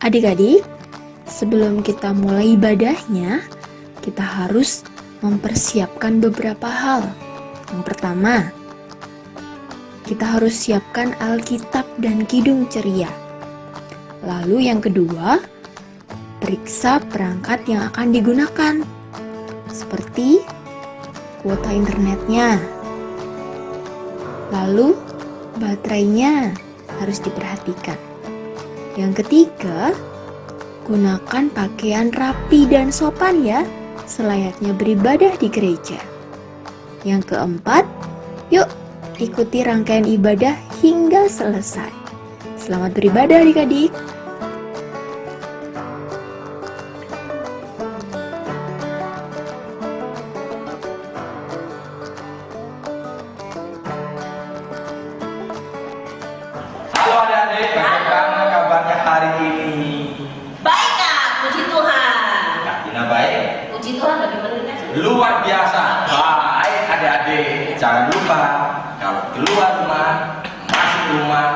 Adik-adik, sebelum kita mulai ibadahnya, kita harus mempersiapkan beberapa hal. Yang pertama, kita harus siapkan Alkitab dan Kidung Ceria. Lalu yang kedua, periksa perangkat yang akan digunakan, seperti kuota internetnya. Lalu, baterainya harus diperhatikan. Yang ketiga, gunakan pakaian rapi dan sopan ya, selayaknya beribadah di gereja. Yang keempat, yuk ikuti rangkaian ibadah hingga selesai. Selamat beribadah adik-adik. Halo adik-adik, bagaimana kabarnya hari ini? Baik Kak, puji Tuhan. Kak Tina baik? Puji Tuhan, bagaimana Kak? Luar biasa, baik adik-adik. Jangan lupa, kalau keluar rumah, masuk rumah,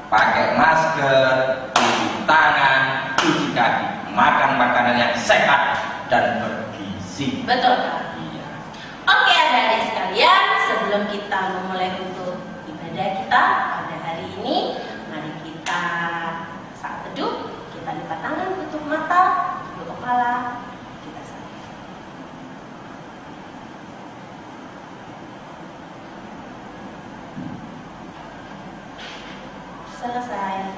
pakai masker, cuci tangan, cuci kaki, makan makanan yang sehat dan bergizi. Betul Kak. Iya. Oke adik-adik sekalian, sebelum kita memulai untuk ibadah kita pada hari ini, mari kita saat teduh, kita lipat tangan, tutup mata, tutup kepala, kita saat. Selesai.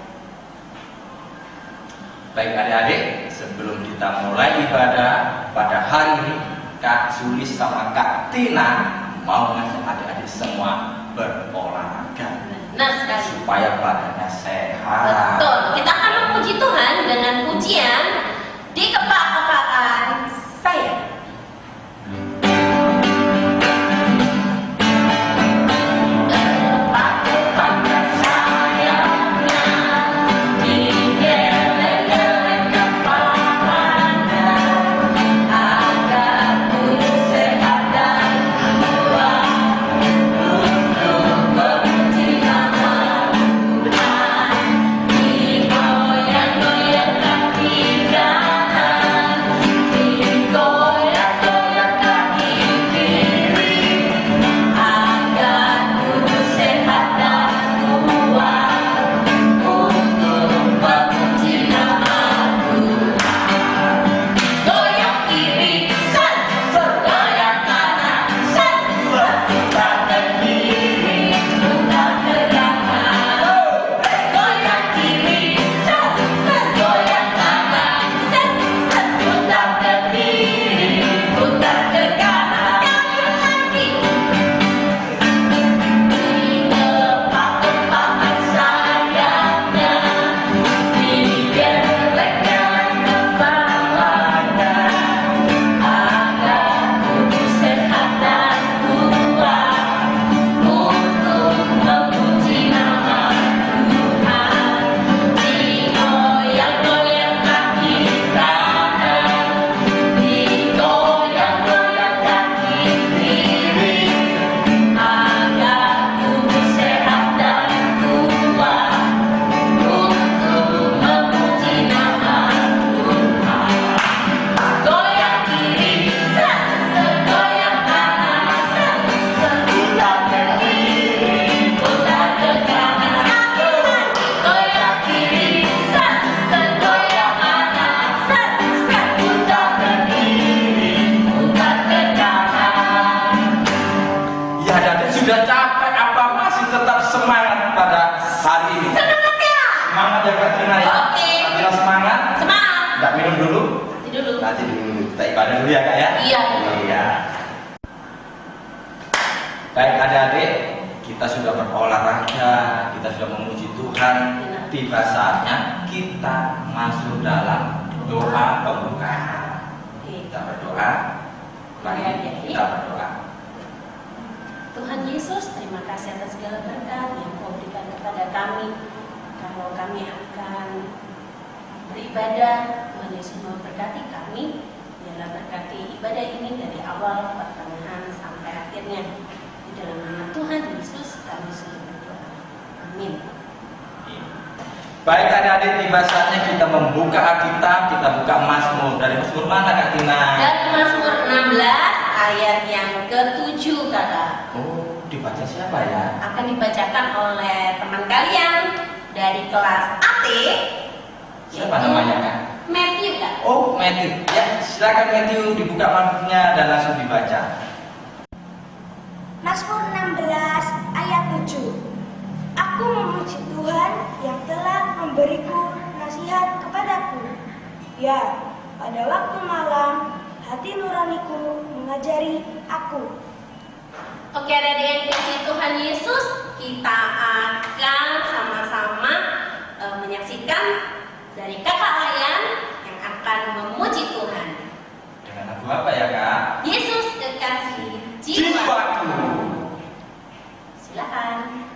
Baik adik-adik, sebelum kita mulai ibadah pada hari ini, Kak Sulis sama Kak Tina mau ngajak adik-adik semua berolahraga Benar sekali. supaya badannya sehat. Betul. Kita akan memuji Tuhan dengan pujian di kepak-kepakan saya. Ya adik-adik sudah capek apa masih tetap semangat pada hari ini? Semangat ya. Semangat ya Kak Tina ya. Oke. Kak Tina semangat. Semangat. Nggak minum dulu? Nanti dulu. Nanti dulu. Kita ibadah dulu ya Kak ya. Iya. Iya. Baik adik-adik, kita sudah berolahraga, kita sudah memuji Tuhan. Tiba saatnya kita masuk dalam doa pembukaan. Oke. Kita berdoa. Mari kita berdoa. Tuhan Yesus, terima kasih atas segala berkat yang Kau berikan kepada kami. Kalau kami akan beribadah, Tuhan Yesus memberkati kami. Biarlah berkati ibadah ini dari awal, pertengahan, sampai akhirnya. Di dalam nama Tuhan Yesus kami sudah berdoa. Amin. Baik adik-adik, tiba saatnya kita membuka Alkitab, kita buka Mazmur. Dari Mazmur mana Kak Tina? Dan Mazmur 16 ayat yang ke-7 kakak. Oh, dibaca siapa ya? Akan dibacakan oleh teman kalian dari kelas AT. Siapa yaitu namanya Kak? Matthew kak. Oh, Matthew. Ya, silakan Matthew dibuka Mazmurnya dan langsung dibaca. Mazmur 16 ayat 7. Aku memuji Tuhan yang telah memberiku nasihat kepadaku. Ya, pada waktu malam hati nuraniku mengajari aku. Oke, adik-adik yang dikasihi Tuhan Yesus, kita akan sama-sama menyaksikan dari kakak Layan yang akan memuji Tuhan. Dengan lagu apa ya Kak? Yesus kekasih jiwa. Jiwaku. Silakan.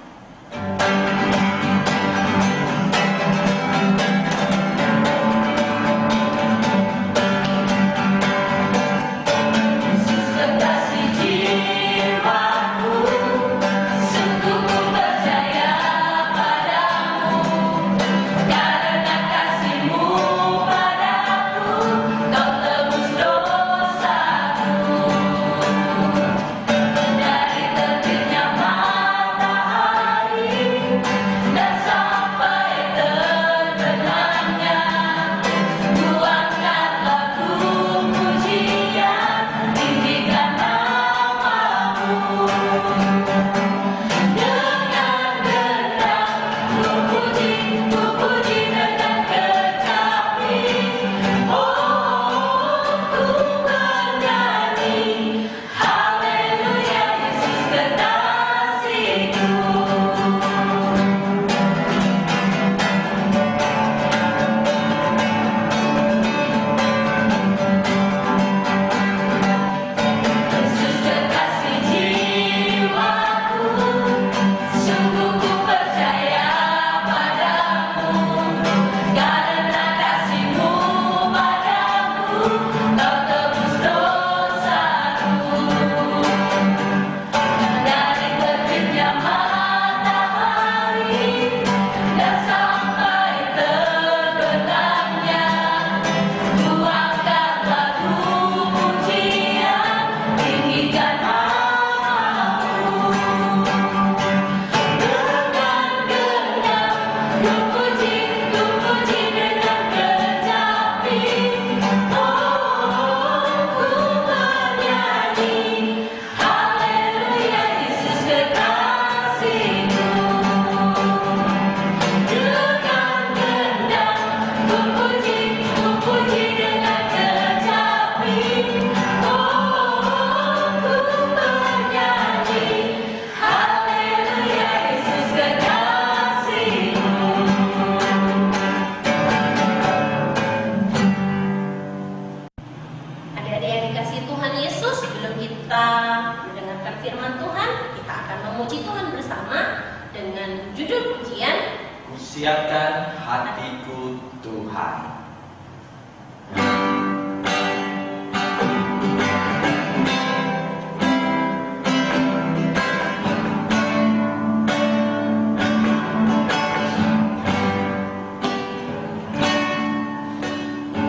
Siapkan hatiku Tuhan.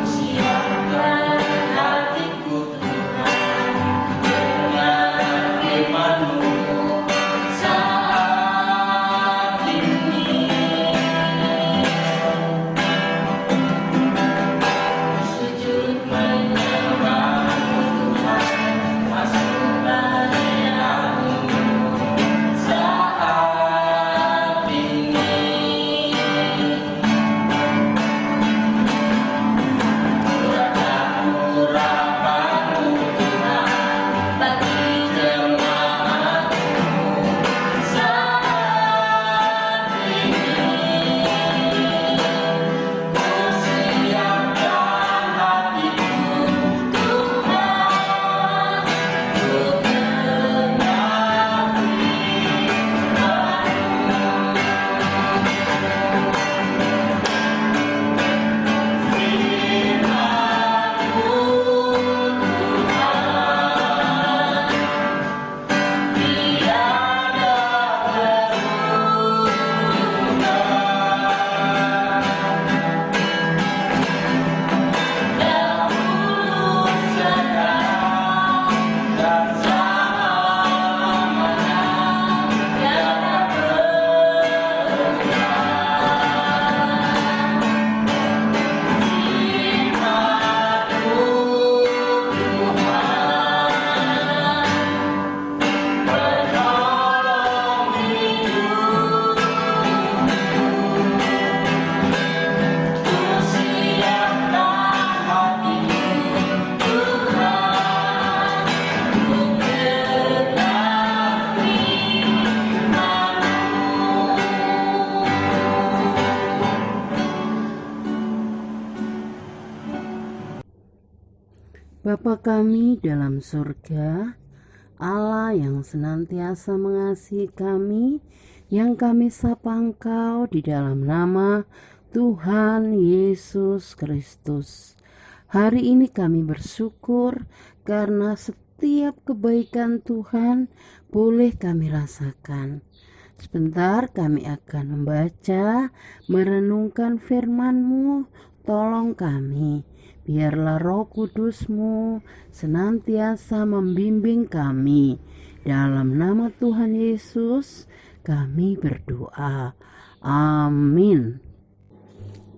Siapkan hatiku Tuhan dengan firman-Mu saat ini. Bapa kami dalam surga, Allah yang senantiasa mengasihi kami, yang kami sapa Engkau di dalam nama Tuhan Yesus Kristus. Hari ini kami bersyukur karena setiap kebaikan Tuhan boleh kami rasakan. Sebentar kami akan membaca, merenungkan firman-Mu. Tolong kami, biarlah Roh Kudus-Mu senantiasa membimbing kami. Dalam nama Tuhan Yesus kami berdoa. Amin.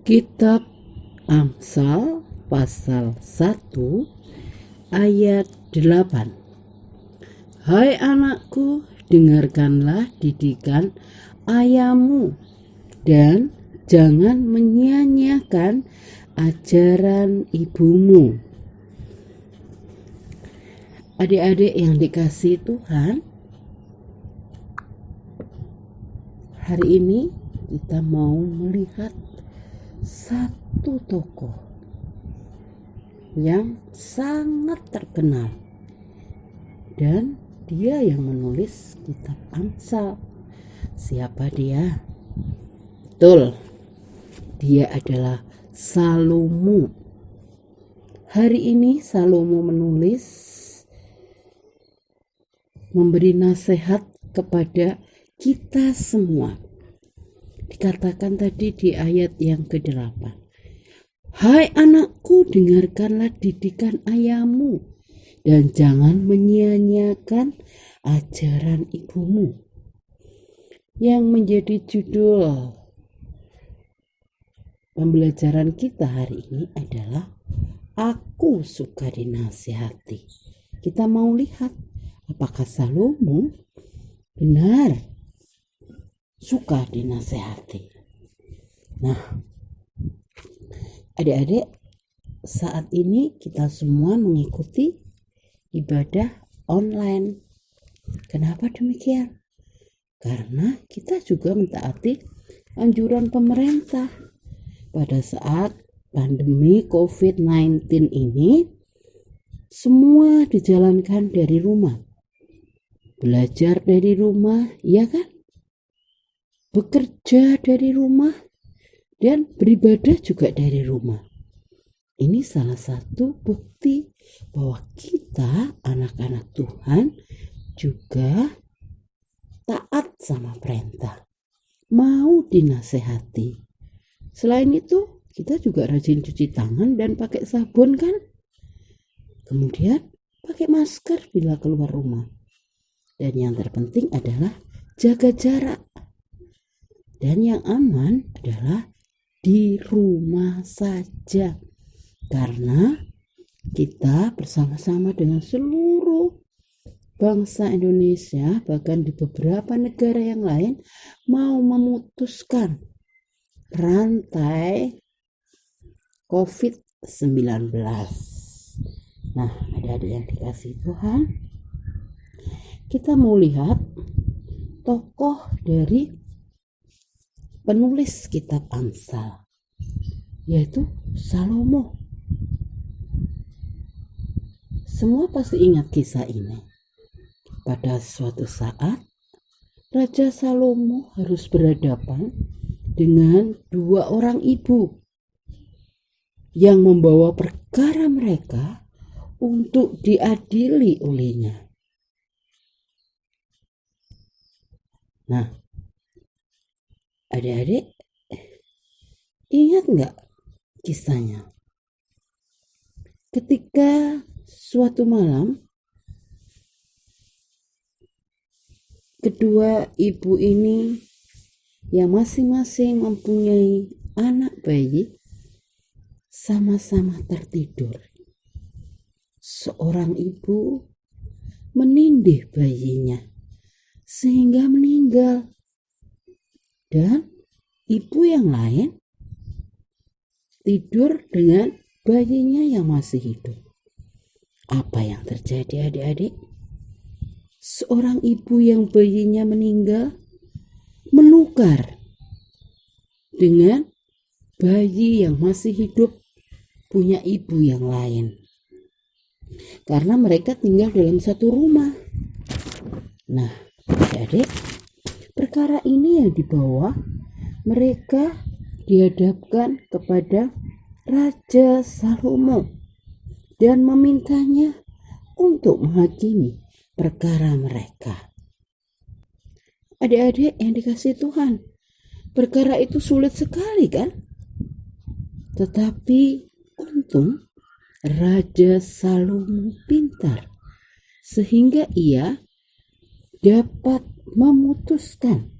Kitab Amsal pasal 1 ayat 8. Hai anakku, dengarkanlah didikan ayahmu dan jangan menyia-nyiakan ajaran ibumu. Adik-adik yang dikasihi Tuhan, hari ini kita mau melihat satu tokoh yang sangat terkenal, dan dia yang menulis kitab Amsal. Siapa dia? Betul, dia adalah Salomo. Hari ini Salomo menulis, memberi nasihat kepada kita semua. Dikatakan tadi di ayat yang ke-8. Hai anakku, dengarkanlah didikan ayahmu dan jangan menyia-nyiakan ajaran ibumu. Yang menjadi judul pembelajaran kita hari ini adalah Aku suka dinasihati. Kita mau lihat apakah Salomo benar suka dinasihati. Nah, adik-adik, saat ini kita semua mengikuti ibadah online. Kenapa demikian? Karena kita juga mentaati anjuran pemerintah. Pada saat pandemi COVID-19 ini, semua dijalankan dari rumah. Belajar dari rumah, ya kan? Bekerja dari rumah, dan beribadah juga dari rumah. Ini salah satu bukti bahwa kita, anak-anak Tuhan, juga taat sama perintah, mau dinasehati. Selain itu, kita juga rajin cuci tangan dan pakai sabun kan? Kemudian pakai masker bila keluar rumah. Dan yang terpenting adalah jaga jarak. Dan yang aman adalah di rumah saja. Karena kita bersama-sama dengan seluruh bangsa Indonesia, bahkan di beberapa negara yang lain, mau memutuskan rantai COVID-19. Nah, adik-adik yang dikasihi Tuhan, kita mau lihat tokoh dari penulis kitab Amsal, yaitu Salomo. Semua pasti ingat kisah ini. Pada suatu saat, Raja Salomo harus berhadapan dengan dua orang ibu yang membawa perkara mereka untuk diadili olehnya. Nah, adik-adik, ingat nggak kisahnya? Ketika suatu malam, kedua ibu ini yang masing-masing mempunyai anak bayi sama-sama tertidur. Seorang ibu menindih bayinya sehingga meninggal, dan ibu yang lain tidur dengan bayinya yang masih hidup. Apa yang terjadi, adik-adik? Seorang ibu yang bayinya meninggal menukar dengan bayi yang masih hidup punya ibu yang lain. karena mereka tinggal dalam satu rumah. Nah, adik-adik, perkara ini yang dibawa mereka dihadapkan kepada Raja Salomo dan memintanya untuk menghakimi perkara mereka. Adik-adik yang dikasihi Tuhan, perkara itu sulit sekali kan? Tetapi untung Raja Salomo pintar sehingga ia dapat memutuskan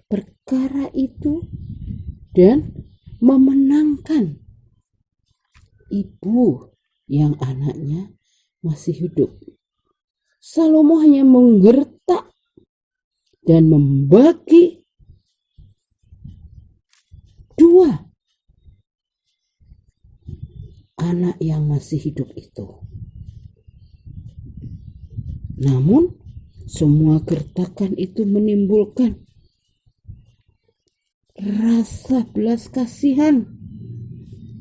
perkara itu dan memenangkan ibu yang anaknya masih hidup. Salomo hanya menggertak dan membagi dua anak yang masih hidup itu. Namun semua gertakan itu menimbulkan rasa belas kasihan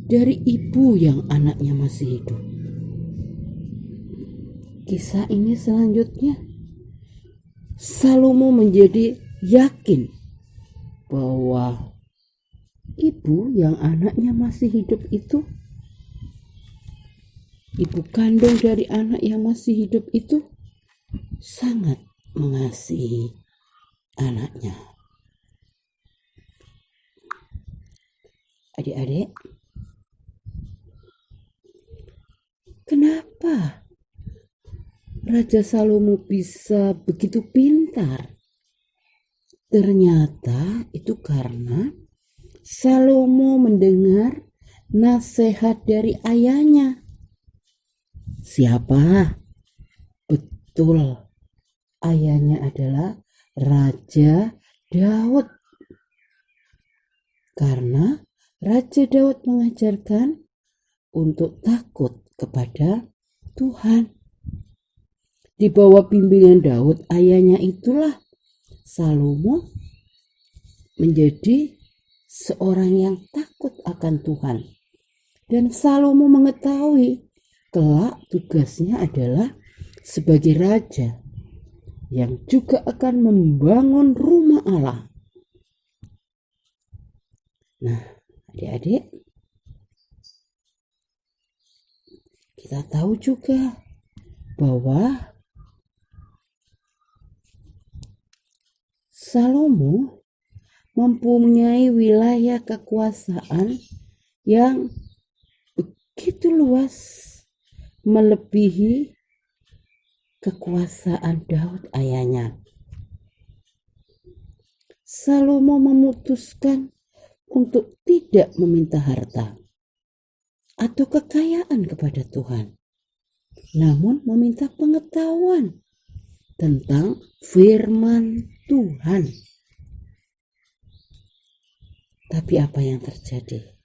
dari ibu yang anaknya masih hidup. Kisah ini selanjutnya, Salomo menjadi yakin bahwa ibu yang anaknya masih hidup itu, ibu kandung dari anak yang masih hidup itu, sangat mengasihi anaknya. Adik-adik, kenapa Raja Salomo bisa begitu pintar? Ternyata itu karena Salomo mendengar nasihat dari ayahnya. Siapa? Betul, ayahnya adalah Raja Daud. Karena Raja Daud mengajarkan untuk takut kepada Tuhan. Di bawah bimbingan Daud, ayahnya itulah Salomo menjadi seorang yang takut akan Tuhan. Dan Salomo mengetahui kelak tugasnya adalah sebagai raja yang juga akan membangun rumah Allah. Nah, adik-adik, kita tahu juga bahwa Salomo mempunyai wilayah kekuasaan yang begitu luas, melebihi kekuasaan Daud ayahnya. Salomo memutuskan untuk tidak meminta harta atau kekayaan kepada Tuhan, namun meminta pengetahuan tentang firman Tuhan. Tapi apa yang terjadi?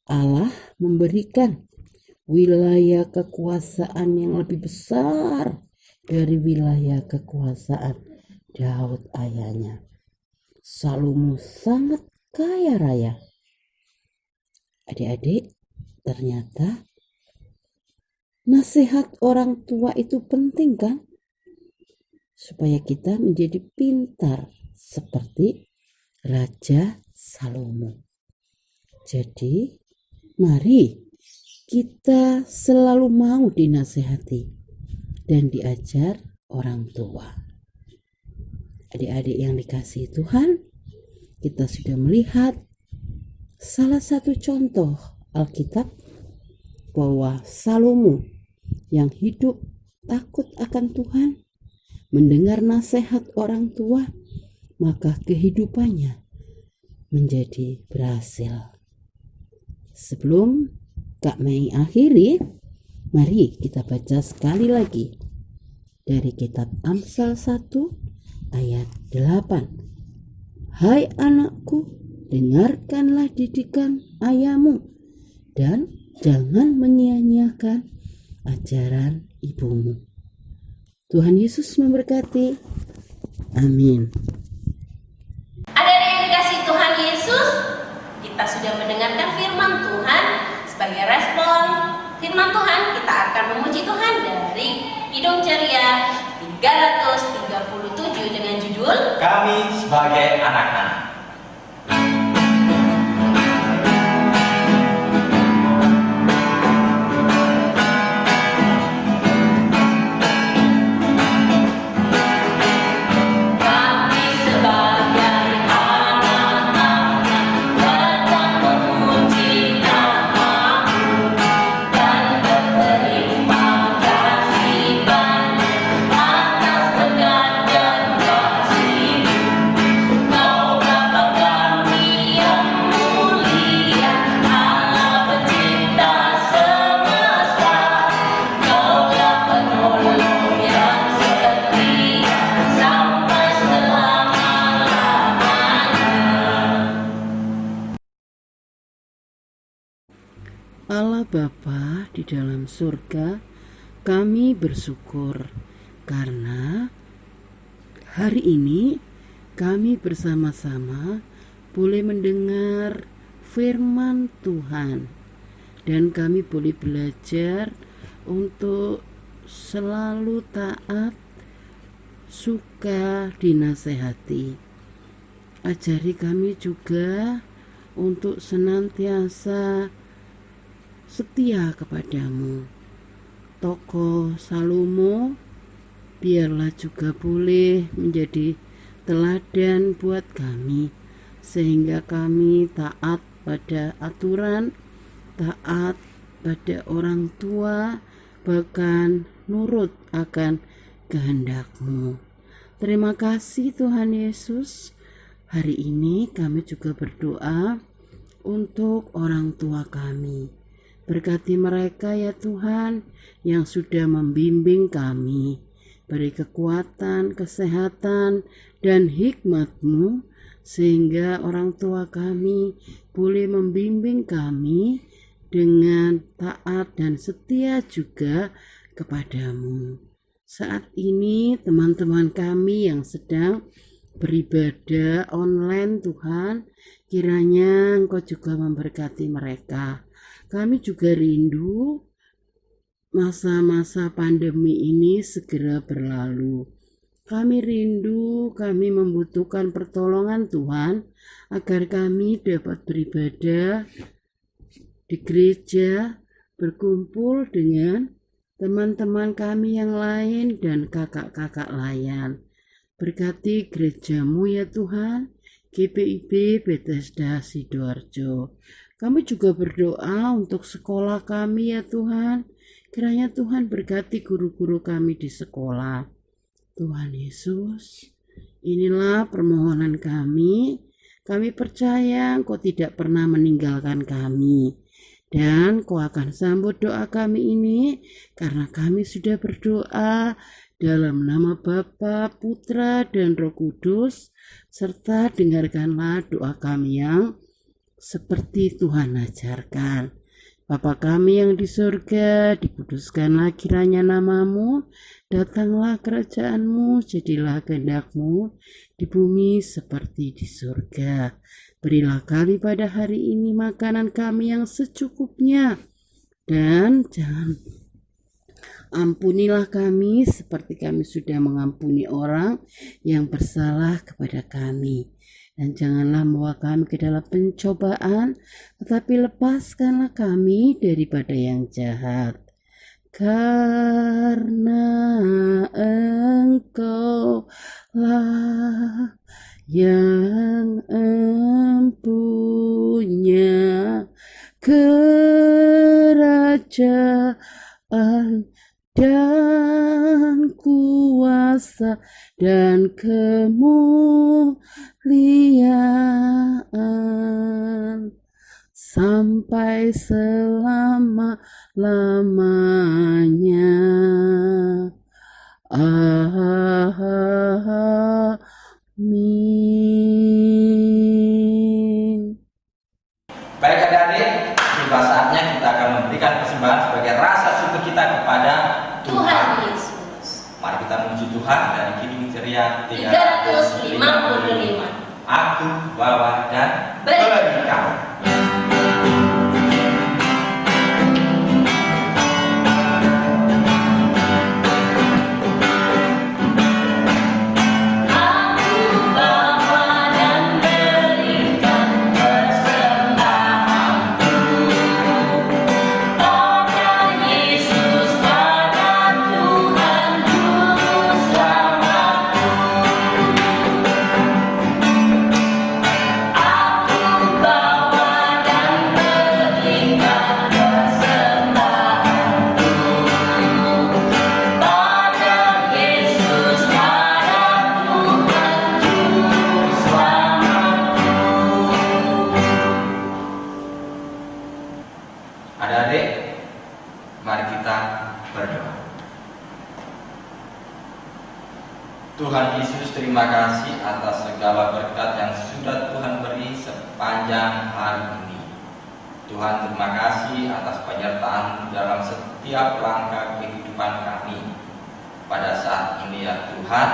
Allah memberikan wilayah kekuasaan yang lebih besar dari wilayah kekuasaan Daud ayahnya. Salomo sangat kaya raya. Adik-adik, ternyata nasihat orang tua itu penting kan? Supaya kita menjadi pintar seperti Raja Salomo. Jadi, mari kita selalu mau dinasehati dan diajar orang tua. Adik-adik yang dikasihi Tuhan, kita sudah melihat salah satu contoh Alkitab bahwa Salomo yang hidup takut akan Tuhan, mendengar nasihat orang tua, maka kehidupannya menjadi berhasil. Sebelum Kak Mei akhiri, mari kita baca sekali lagi dari kitab Amsal 1 ayat 8. Hai anakku, dengarkanlah didikan ayahmu dan jangan menyia-nyiakan ajaran ibumu. Tuhan Yesus memberkati. Amin. Adik-adik yang dikasihi Tuhan Yesus, kita sudah mendengarkan firman Tuhan. Sebagai respon, firman Tuhan, kita akan memuji Tuhan dari Kidung Ceria 337 dengan judul Kami sebagai anak-anak. Allah Bapa di dalam surga, kami bersyukur karena hari ini kami bersama-sama boleh mendengar firman Tuhan dan kami boleh belajar untuk selalu taat, suka dinasehati. Ajari kami juga untuk senantiasa setia kepadamu. Tokoh Salomo biarlah juga boleh menjadi teladan buat kami, sehingga kami taat pada aturan, taat pada orang tua, bahkan nurut akan kehendak-Mu. Terima kasih Tuhan Yesus. Hari ini kami juga berdoa untuk orang tua kami. Berkati mereka ya Tuhan yang sudah membimbing kami. Beri kekuatan, kesehatan, dan hikmat-Mu sehingga orang tua kami boleh membimbing kami dengan taat dan setia juga kepadamu. Saat ini teman-teman kami yang sedang beribadah online Tuhan, kiranya Engkau juga memberkati mereka. Kami juga rindu masa-masa pandemi ini segera berlalu. Kami rindu, kami membutuhkan pertolongan Tuhan agar kami dapat beribadah di gereja, berkumpul dengan teman-teman kami yang lain dan kakak-kakak lain. Berkati gerejamu ya Tuhan, GPIB Bethesda Sidoarjo. Kami juga berdoa untuk sekolah kami ya Tuhan. Kiranya Tuhan berkati guru-guru kami di sekolah. Tuhan Yesus, inilah permohonan kami. Kami percaya Engkau tidak pernah meninggalkan kami. Dan Kau akan sambut doa kami ini karena kami sudah berdoa dalam nama Bapa, Putra, dan Roh Kudus. Serta dengarkanlah doa kami yang seperti Tuhan ajarkan. Bapa kami yang di surga, dikuduskanlah kiranya nama-Mu, datanglah kerajaan-Mu, jadilah kehendak-Mu di bumi seperti di surga. Berilah kami pada hari ini makanan kami yang secukupnya, dan ampunilah kami seperti kami sudah mengampuni orang yang bersalah kepada kami. Dan janganlah membawa kami ke dalam pencobaan, tetapi lepaskanlah kami daripada yang jahat. Karena Engkau lah yang empunya kerajaan dan kuasa dan kemuliaan sampai selama-lamanya. Amin. Baik adik-adik, tiba saatnya kita akan memberikan persembahan sebagai rasa syukur kita kepada Tuhan Yesus. Mari kita memuji Tuhan dari Kidung Ceria 355. Aku, bawa, dan beri beri kamu. Adik-adik, mari kita berdoa. Tuhan Yesus, terima kasih atas segala berkat yang sudah Tuhan beri sepanjang hari ini. Tuhan, terima kasih atas penyertaan dalam setiap langkah kehidupan kami. Pada saat ini ya Tuhan,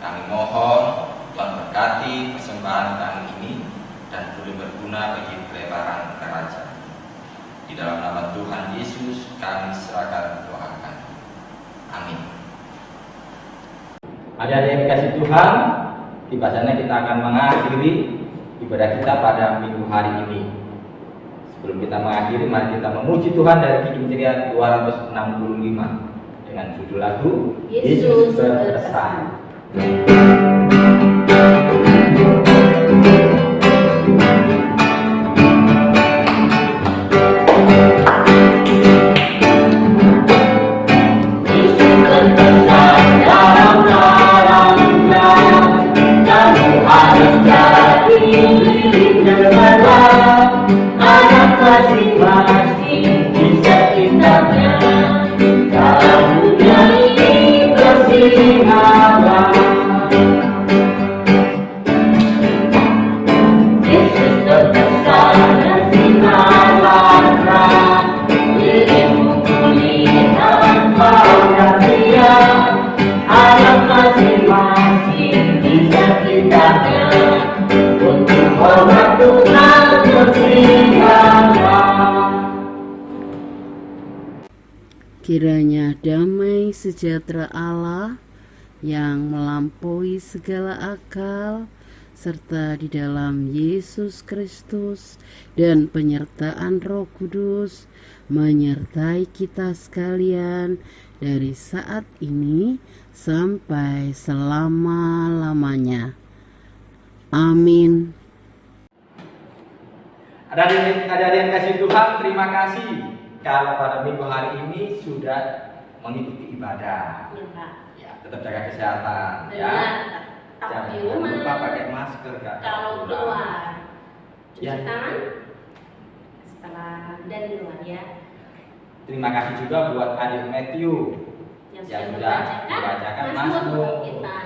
kami mohon Tuhan berkati persembahan kami ini dan boleh berguna bagi pelebaran kerajaan. Di dalam nama Tuhan Yesus kami serahkan doa kami. Amin. Adik-adik yang dikasih Tuhan, tiba saatnya kita akan mengakhiri ibadah kita pada minggu hari ini. Sebelum kita mengakhiri, mari kita memuji Tuhan dari Kidung Ceria 265 dengan judul lagu Yesus Berkesan. Kiranya damai sejahtera Allah yang melampaui segala akal serta di dalam Yesus Kristus dan penyertaan Roh Kudus menyertai kita sekalian dari saat ini sampai selama-lamanya. Amin. Adik-adik yang kasih Tuhan, terima kasih kalau pada minggu hari ini sudah mengikuti ibadah. Ya, Pak. Ya, tetap jaga kesehatan ya. Benar. Tetap di Jangan rumah. lupa pakai masker Kak. Kalau keluar, cuci Ya. tangan setelah dari luar ya. Terima kasih juga buat adik Matthew Yang yang sudah sudah membacakan Mazmur Mazmur kita.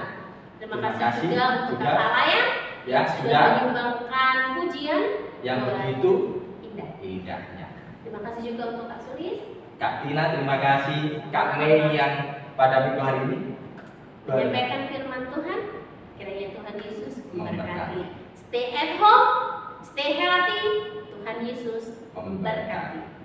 Terima Terima kasih kasih juga untuk juga Kak Laya yang sudah sudah menyumbangkan pujian yang buat begitu indah. indahnya. Terima kasih juga untuk Kak Sulis Kak Tina, terima kasih. Kak Mei yang pada minggu hari ini menyampaikan firman Tuhan. Kiranya Tuhan Yesus memberkati. Memberkati. Stay at home, stay healthy. Tuhan Yesus Memberkati. memberkati.